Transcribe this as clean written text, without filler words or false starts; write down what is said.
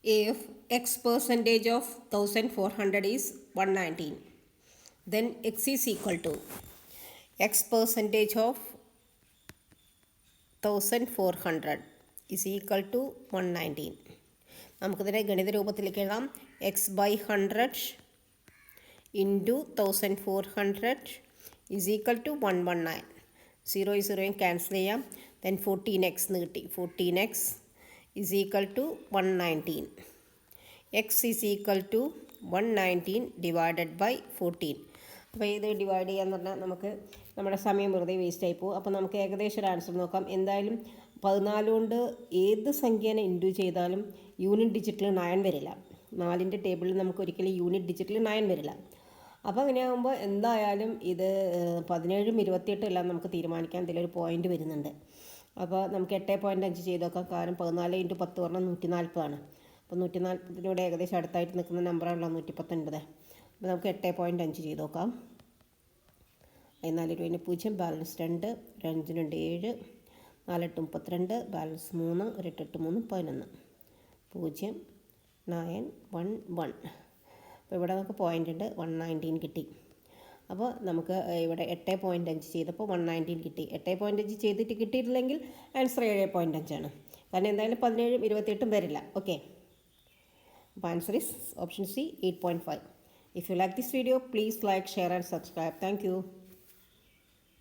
If x percentage of 1400 is 119, then x is equal to x percentage of 1400 is equal to 119. നമുക്കിതിനെ ഗണിത രൂപത്തിലേക്ക് എഴുതാം. X by 100 into 1400 is equal to 119. 0 cancel ചെയ്യാം. Then 14x എന്ന് കിട്ടി. 14x is equal to 119. X is equal to 119 divided by 14. അപ്പോൾ ഇത് divide ചെയ്യാന്ന് പറഞ്ഞാൽ നമുക്ക് നമ്മുടെ സമയം വെറുതെ വേസ്റ്റ് ആയി പോകും. അപ്പോൾ നമുക്ക് ഏകദേശം ഒരു ആൻസർ നോക്കാം. എന്തായാലും 14 കൊണ്ട് ഏത് സംഖ്യേനെ ഇൻറ്റു ചെയ്താലും യൂണിറ്റ് ഡിജിറ്റിൽ 9 വരില്ല. 4ൻ്റെ ടേബിളിൽ നമുക്ക് ഒരിക്കലും യൂണിറ്റ് ഡിജിറ്റിൽ 9 വരില്ല. അപ്പോൾ അങ്ങനെയാകുമ്പോൾ എന്തായാലും ഇത് 17 28 എല്ലാം നമുക്ക് തീരുമാനിക്കാൻ ഇതിലൊരു പോയിൻ്റ് വരുന്നുണ്ട്. അപ്പോൾ നമുക്ക് 8.5 ചെയ്ത് നോക്കാം. കാരണം 14 × 10 പറഞ്ഞാൽ 140 ആണ്. അപ്പോൾ 140 ഏകദേശം അടുത്തായിട്ട് നിൽക്കുന്ന നമ്പറാണല്ലോ 119. അപ്പോൾ നമുക്ക് 8.5 ചെയ്ത് നോക്കാം. 14 0 ബാലൻസ് 2, 5 7, 4 32, ബാലൻസ് 3, 1 8 3 11, 0 9 1 1. അപ്പോൾ ഇവിടെ നമുക്ക് പോയിൻ്റ് ഉണ്ട്, 119 കിട്ടി. അപ്പോൾ നമുക്ക് ഇവിടെ 8.5 ചെയ്തപ്പോൾ 119 കിട്ടി. 8.5 ചെയ്തിട്ട് കിട്ടിയിട്ടില്ലെങ്കിൽ ആൻസർ 7.5 ആണ്. കാരണം എന്തായാലും 17 28 വരില്ല. ഓക്കെ, അപ്പോൾ answer is option C 8.5. If you like this video, please like, share and subscribe. Thank you.